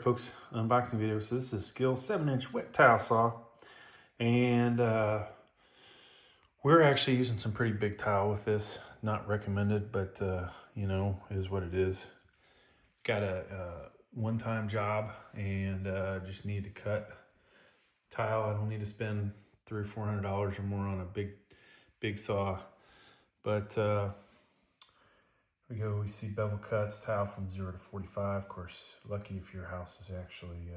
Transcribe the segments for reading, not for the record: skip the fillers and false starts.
Folks, unboxing video. So this is a Skil 7-inch wet tile saw, and we're actually using some pretty big tile with this. Not recommended, but you know, is what it is. Got a one-time job and just need to cut tile. I don't need to spend $300 or $400 or more on a big saw, but we see bevel cuts, tile from 0 to 45. Of course, lucky if your house is actually,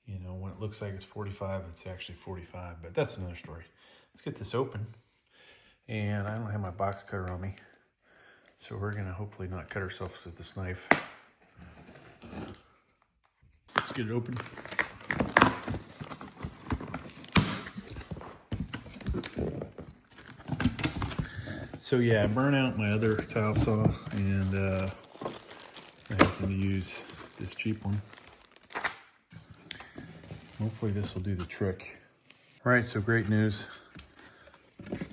you know, when it looks like it's 45, it's actually 45, but that's another story. Let's get this open. And I don't have my box cutter on me, so we're gonna hopefully not cut ourselves with this knife. Let's get it open. So yeah, I burnt out my other tile saw, and I have to use this cheap one. Hopefully this will do the trick. All right, so great news.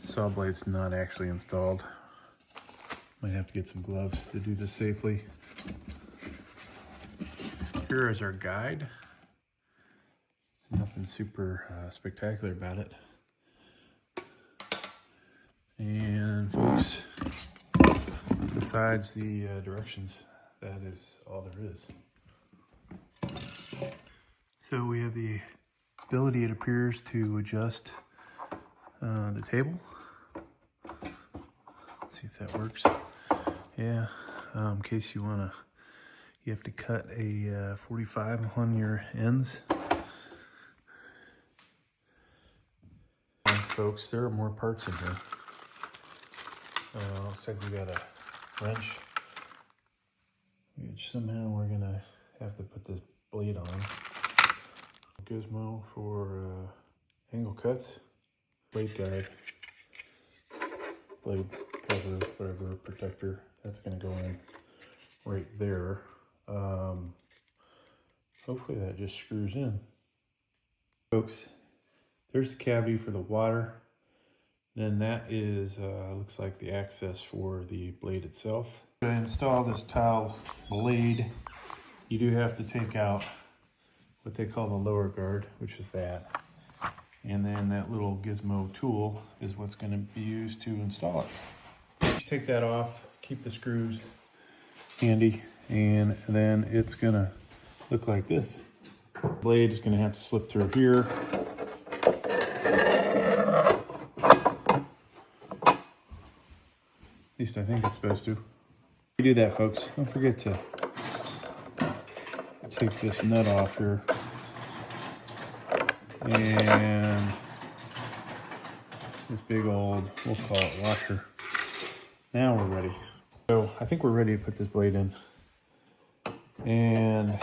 Saw blade's not actually installed. Might have to get some gloves to do this safely. Here is our guide. Nothing super spectacular about it. And folks, besides the directions, that is all there is. So we have the ability, it appears, to adjust the table. Let's see if that works. Yeah, in case you have to cut a 45 on your ends. And folks, there are more parts in here. Looks like we got a wrench, which somehow we're gonna have to put this blade on. Gizmo for angle cuts, blade guide, blade cover, whatever, protector. That's gonna go in right there. Hopefully that just screws in. Folks, there's the cavity for the water. Then that is, looks like the access for the blade itself. To install this tile blade, you do have to take out what they call the lower guard, which is that. And then that little gizmo tool is what's gonna be used to install it. You take that off, keep the screws handy, and then it's gonna look like this. Blade is gonna have to slip through here. At least I think it's supposed to. You do that, folks. Don't forget to take this nut off here. And this big old, we'll call it washer. Now we're ready. So I think we're ready to put this blade in. And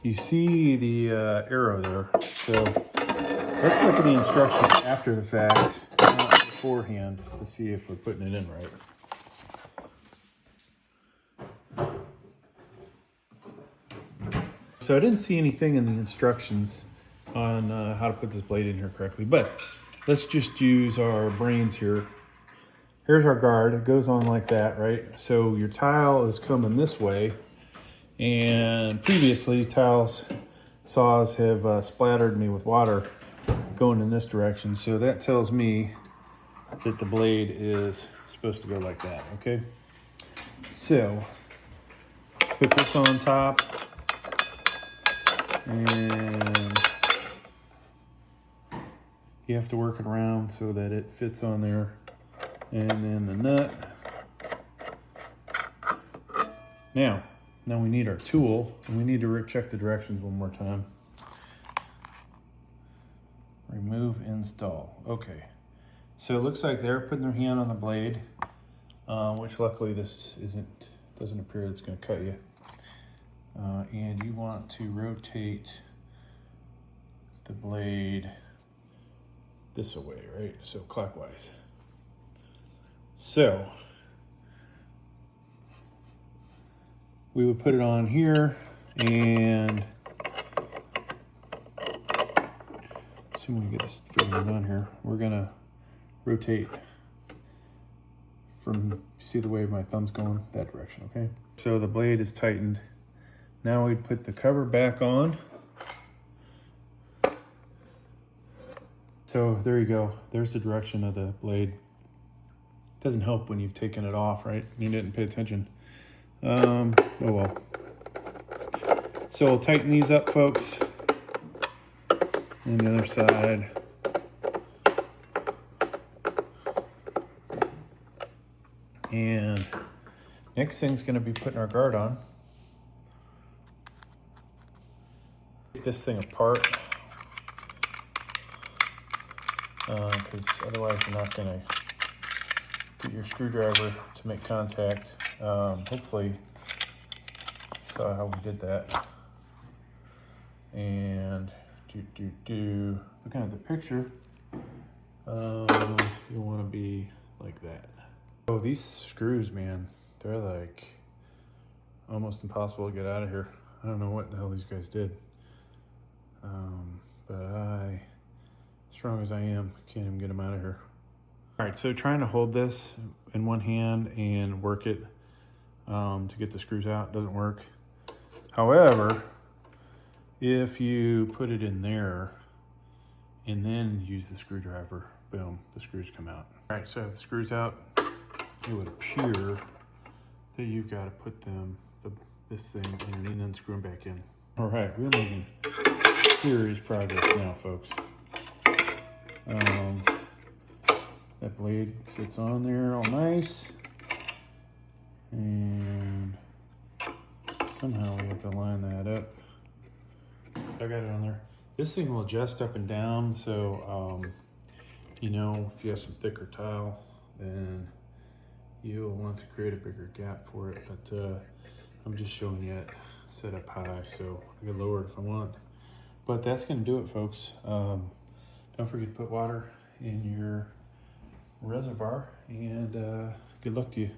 you see the arrow there. So let's look at the instructions after the fact, not beforehand, to see if we're putting it in right. So I didn't see anything in the instructions on how to put this blade in here correctly, but let's just use our brains here. Here's our guard. It goes on like that, right? So your tile is coming this way, and previously saws have splattered me with water going in this direction. So that tells me that the blade is supposed to go like that, okay? So put this on top, and you have to work it around so that it fits on there. And then the nut. Now we need our tool, and we need to check the directions one more time. Remove, install. Okay. So it looks like they're putting their hand on the blade, which luckily this doesn't appear it's going to cut you. And you want to rotate the blade this way, right? So clockwise. So we would put it on here, and assuming we get this figured on here, we're gonna rotate from, see the way my thumb's going, that direction, okay? So the blade is tightened Now we put the cover back on. So there you go. There's the direction of the blade. Doesn't help when you've taken it off, right? You didn't pay attention. Oh well. So we'll tighten these up, folks. And the other side. And next thing's gonna be putting our guard on. Take this thing apart. Because otherwise you're not gonna get your screwdriver to make contact. Hopefully you saw how we did that. And looking at the picture, you want to be like that. Oh, these screws, man, they're like almost impossible to get out of here. I don't know what the hell these guys did. But I, strong as I am, can't even get them out of here. All right, so trying to hold this in one hand and work it to get the screws out doesn't work. However, if you put it in there and then use the screwdriver, boom, the screws come out. All right, so if the screws out, it would appear that you've got to put this thing in and then screw them back in. All right, we're making serious progress now, folks. That blade fits on there all nice. And somehow we have to line that up. I got it on there. This thing will adjust up and down, so you know, if you have some thicker tile, then you'll want to create a bigger gap for it. But I'm just showing you it set up high, so I can lower it if I want. But that's gonna do it, folks. Don't forget to put water in your reservoir, and good luck to you.